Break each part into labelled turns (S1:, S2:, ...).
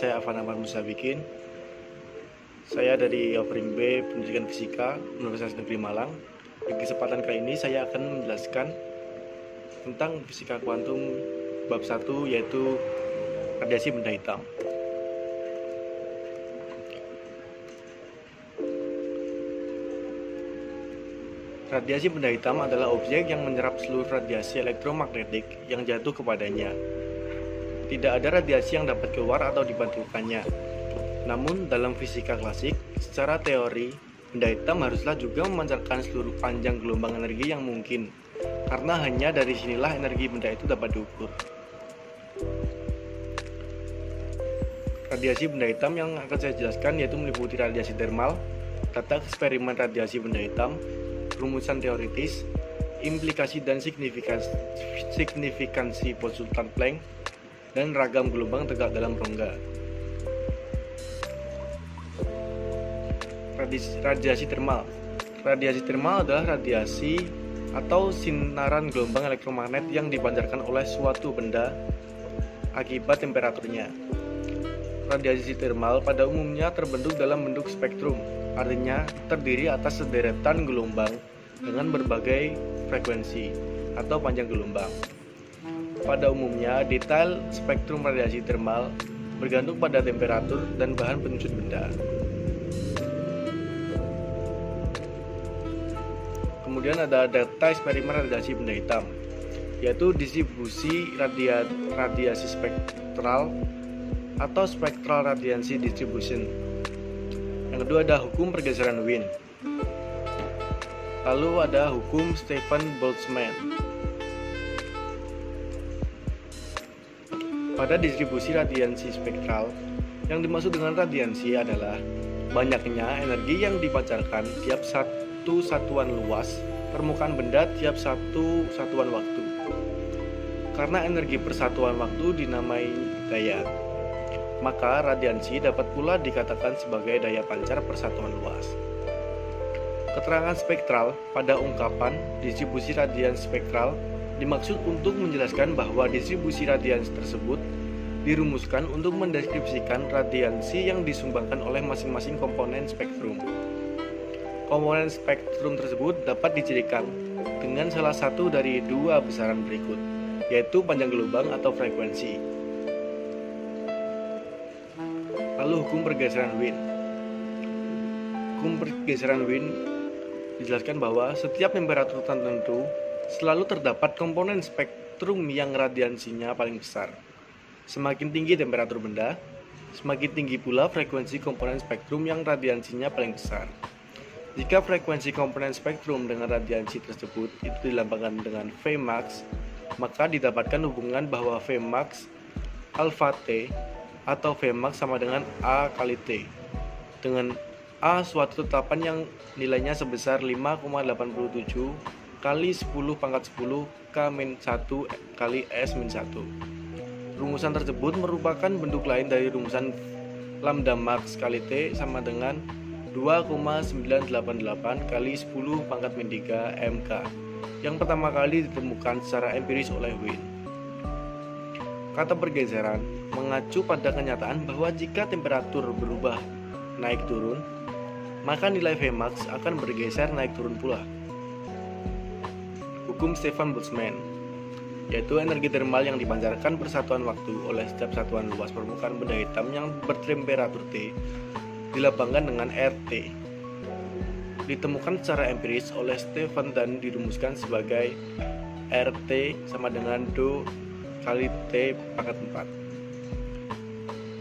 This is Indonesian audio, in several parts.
S1: saya Afan Ahmad Musabikin. Saya dari Offering B Pendidikan Fisika Universitas Negeri Malang. Di kesempatan kali ini saya akan menjelaskan tentang fisika kuantum bab 1, yaitu radiasi benda hitam. Radiasi benda hitam adalah objek yang menyerap seluruh radiasi elektromagnetik yang jatuh kepadanya. Tidak ada radiasi yang dapat keluar atau dipantulkannya. Namun, dalam fisika klasik, secara teori, benda hitam haruslah juga memancarkan seluruh panjang gelombang energi yang mungkin, karena hanya dari sinilah energi benda itu dapat diukur. Radiasi benda hitam yang akan saya jelaskan yaitu meliputi radiasi thermal, tata eksperimen radiasi benda hitam, rumusan teoritis, implikasi dan signifikansi konsultan Planck, dan ragam gelombang tegak dalam rongga. Radiasi thermal. Radiasi thermal adalah radiasi atau sinaran gelombang elektromagnet yang dipancarkan oleh suatu benda akibat temperaturnya. Radiasi thermal pada umumnya terbentuk dalam bentuk spektrum, artinya terdiri atas sederetan gelombang dengan berbagai frekuensi atau panjang gelombang. Pada umumnya, detail spektrum radiasi thermal bergantung pada temperatur dan bahan penyusun benda. Kemudian ada data eksperimen radiasi benda hitam, yaitu distribusi radiasi spektral atau spectral radiance distribution. Yang kedua ada hukum pergeseran Wien. Lalu ada hukum Stefan Boltzmann. Pada distribusi radiansi spektral, yang dimaksud dengan radiansi adalah banyaknya energi yang dipancarkan tiap satu satuan luas permukaan benda tiap satu satuan waktu. Karena energi persatuan waktu dinamai daya, maka radiansi dapat pula dikatakan sebagai daya pancar persatuan luas. Keterangan spektral pada ungkapan distribusi radians spektral dimaksud untuk menjelaskan bahwa distribusi radians tersebut dirumuskan untuk mendeskripsikan radiansi yang disumbangkan oleh masing-masing komponen spektrum. Komponen spektrum tersebut dapat dicirikan dengan salah satu dari dua besaran berikut, yaitu panjang gelombang atau frekuensi. Lalu hukum pergeseran Wien. Hukum pergeseran Wien dijelaskan bahwa setiap temperatur tertentu selalu terdapat komponen spektrum yang radiansinya paling besar. Semakin tinggi temperatur benda, semakin tinggi pula frekuensi komponen spektrum yang radiansinya paling besar. Jika frekuensi komponen spektrum dengan radiansi tersebut itu dilambangkan dengan Vmax, maka didapatkan hubungan bahwa Vmax alpha T atau Vmax sama dengan A kali T, dengan A suatu tetapan yang nilainya sebesar 5,87 kali 10 pangkat 10 K-1 kali S-1. Rumusan tersebut merupakan bentuk lain dari rumusan lambda max kali T sama dengan 2,988 kali 10 pangkat min 3 MK yang pertama kali ditemukan secara empiris oleh Wien. Kata pergeseran mengacu pada kenyataan bahwa jika temperatur berubah naik turun, maka nilai Vmax akan bergeser naik turun pula. Hukum Stefan Boltzmann, yaitu energi thermal yang dipancarkan per satuan waktu oleh setiap satuan luas permukaan benda hitam yang bertemperatur T dilambangkan dengan RT. Ditemukan secara empiris oleh Stefan dan dirumuskan sebagai RT sama dengan Do kali T pangkat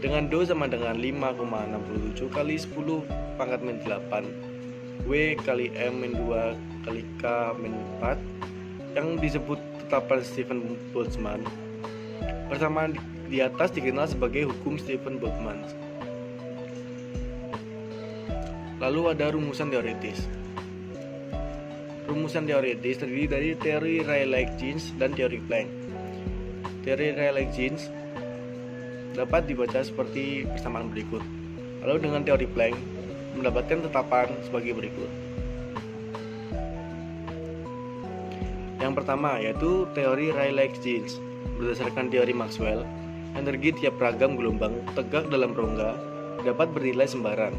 S1: 4. Dengan Do sama dengan 5,67 kali 10 pangkat min 8 W kali M min 2 kali K min 4 yang disebut tetapan Stefan Boltzmann. Persamaan di atas dikenal sebagai hukum Stefan Boltzmann. Lalu ada rumusan teoritis. Rumusan teoritis terdiri dari teori Rayleigh-Jeans dan teori Planck. Teori Rayleigh-Jeans dapat dibaca seperti persamaan berikut. Lalu dengan teori Planck mendapatkan tetapan sebagai berikut. Yang pertama yaitu teori Rayleigh-Jeans. Berdasarkan teori Maxwell, energi tiap ragam gelombang tegak dalam rongga dapat bernilai sembarang,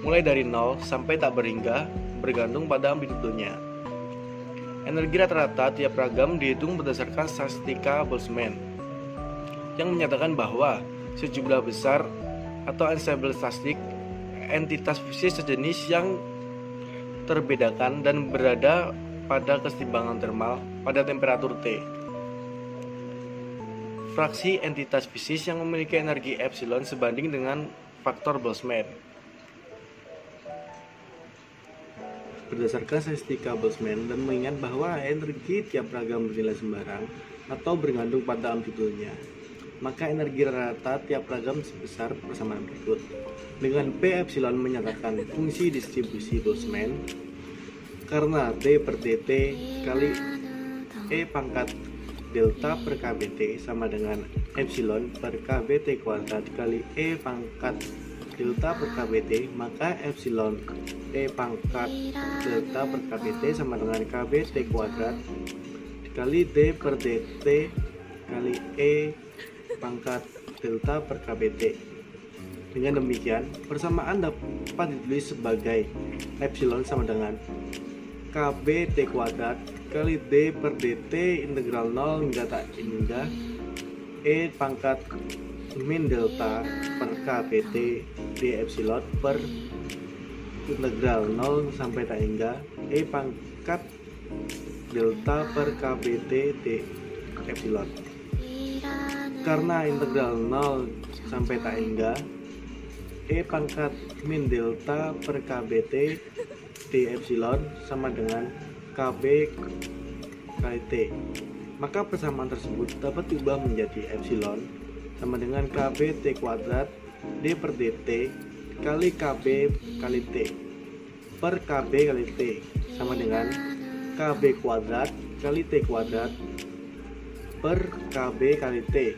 S1: mulai dari 0 sampai tak berhingga bergantung pada amplitudonya. Energi rata-rata tiap ragam dihitung berdasarkan statistika Boltzmann, yang menyatakan bahwa sejumlah besar atau ensemble statistik entitas fisik sejenis yang terbedakan dan berada pada keseimbangan termal pada temperatur T. Fraksi entitas fisik yang memiliki energi epsilon sebanding dengan faktor Boltzmann. Berdasarkan statistika Boltzmann dan mengingat bahwa energi tiap ragam bernilai sembarang atau bergantung pada amplitudenya, maka energi rata tiap ragam sebesar persamaan berikut. Dengan P epsilon menyatakan fungsi distribusi Boltzmann karena D per dt kali E pangkat delta per kbt sama dengan epsilon per kbt kuadrat kali E pangkat delta per kbt, maka epsilon E pangkat delta per kbt sama dengan kbt kuadrat kali D per dt kali E pangkat delta per kbt. Dengan demikian, persamaan dapat ditulis sebagai epsilon sama dengan kbt kuadrat kali D per dt integral 0 hingga tak hingga E pangkat min delta per kbt d epsilon per integral 0 sampai tak hingga E pangkat delta per kbt d epsilon. Karena integral 0 sampai tak hingga E pangkat min delta per kbt d epsilon sama dengan kb kali t, maka persamaan tersebut dapat diubah menjadi epsilon sama dengan kb t kuadrat d per dt kali kb kali t per kb kali t sama dengan kb kuadrat kali t kuadrat per kb kali t,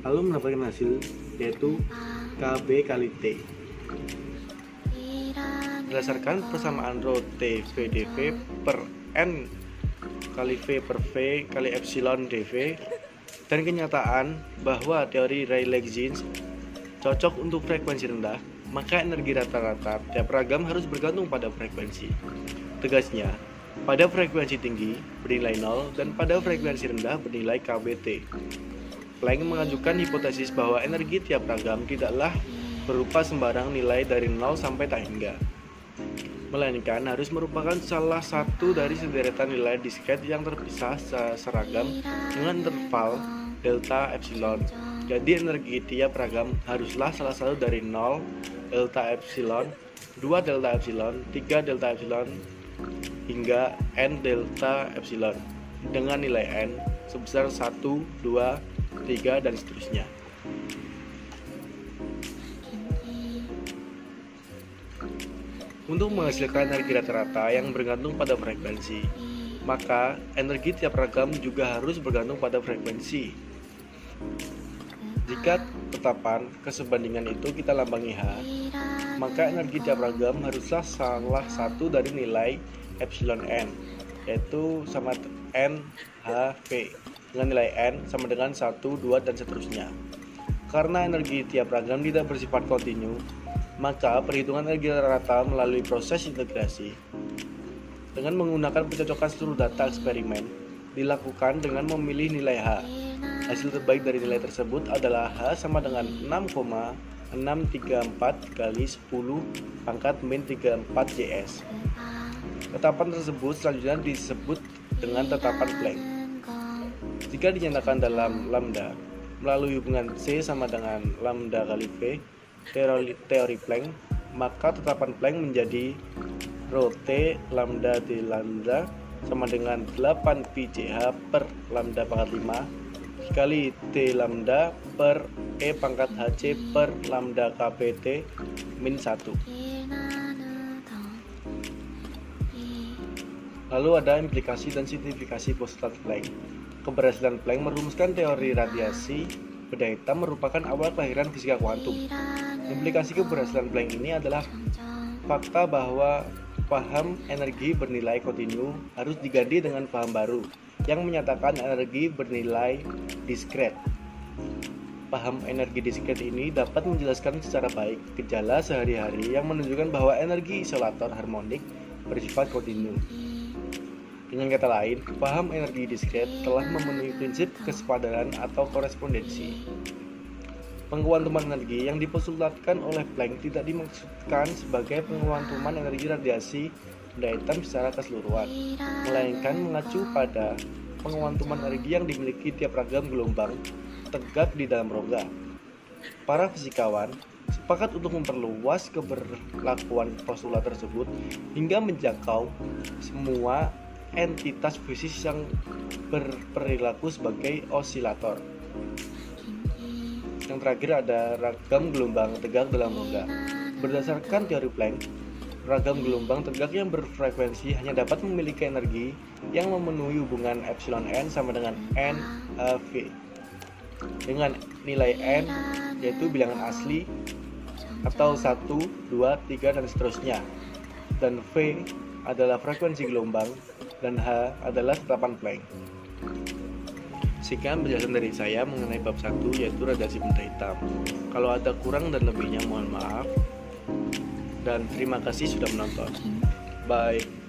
S1: lalu mendapatkan hasil yaitu kb kali t. Berdasarkan persamaan rho T V dV per N kali V per V kali epsilon dV dan kenyataan bahwa teori Rayleigh-Jeans cocok untuk frekuensi rendah, maka energi rata-rata tiap ragam harus bergantung pada frekuensi. Tegasnya, pada frekuensi tinggi bernilai 0 dan pada frekuensi rendah bernilai kBT. Planck mengajukan hipotesis bahwa energi tiap ragam tidaklah berupa sembarang nilai dari 0 sampai tak hingga, melainkan harus merupakan salah satu dari sederetan nilai diskret yang terpisah seragam dengan interval delta epsilon. Jadi energi tiap ragam haruslah salah satu dari 0 delta epsilon, 2 delta epsilon, 3 delta epsilon hingga n delta epsilon dengan nilai n sebesar 1, 2, 3 dan seterusnya. Untuk menghasilkan energi rata-rata yang bergantung pada frekuensi, maka energi tiap ragam juga harus bergantung pada frekuensi. Jika tetapan kesebandingan itu kita lambangi H, maka energi tiap ragam haruslah salah satu dari nilai epsilon n, yaitu sama n H V, dengan nilai n sama dengan 1, 2, dan seterusnya. Karena energi tiap ragam tidak bersifat kontinu, maka perhitungan energi rata melalui proses integrasi dengan menggunakan pencocokan seluruh data eksperimen dilakukan dengan memilih nilai H. Hasil terbaik dari nilai tersebut adalah H sama dengan 6,634 kali 10 pangkat min 34 J/S. Tetapan tersebut selanjutnya disebut dengan tetapan Planck. Jika dinyatakan dalam lambda melalui hubungan C sama dengan lambda kali V, teori Planck, maka tetapan Planck menjadi rho T lambda D lambda sama dengan 8 pi CH per lambda pangkat 5 dikali T lambda per E pangkat HC per lambda KPT min 1. Lalu ada implikasi dan signifikasi postulat Planck. Keberhasilan Planck merumuskan teori radiasi benda hitam merupakan awal kelahiran fisika kuantum. Implikasi keberhasilan Planck ini adalah fakta bahwa paham energi bernilai kontinu harus diganti dengan paham baru yang menyatakan energi bernilai diskret. Paham energi diskret ini dapat menjelaskan secara baik gejala sehari-hari yang menunjukkan bahwa energi isolator harmonik bersifat kontinu. Dengan kata lain, paham energi diskret telah memenuhi prinsip kesepadaran atau korespondensi. Penguantuman energi yang dipostulatkan oleh Planck tidak dimaksudkan sebagai penguantuman energi radiasi benda hitam secara keseluruhan, melainkan mengacu pada penguantuman energi yang dimiliki tiap ragam gelombang tegak di dalam rongga. Para fisikawan sepakat untuk memperluas keberlakuan postulat tersebut hingga menjangkau semua entitas fisik yang berperilaku sebagai osilator. Yang terakhir ada ragam gelombang tegak dalam rongga. Berdasarkan teori Planck, ragam gelombang tegak yang berfrekuensi hanya dapat memiliki energi yang memenuhi hubungan epsilon n sama dengan NV, dengan nilai n yaitu bilangan asli atau 1, 2, 3 dan seterusnya, dan V adalah frekuensi gelombang dan H adalah tetapan Planck. Sekian penjelasan dari saya mengenai bab 1 yaitu radiasi benda hitam. Kalau ada kurang dan lebihnya mohon maaf, dan terima kasih sudah menonton. Bye.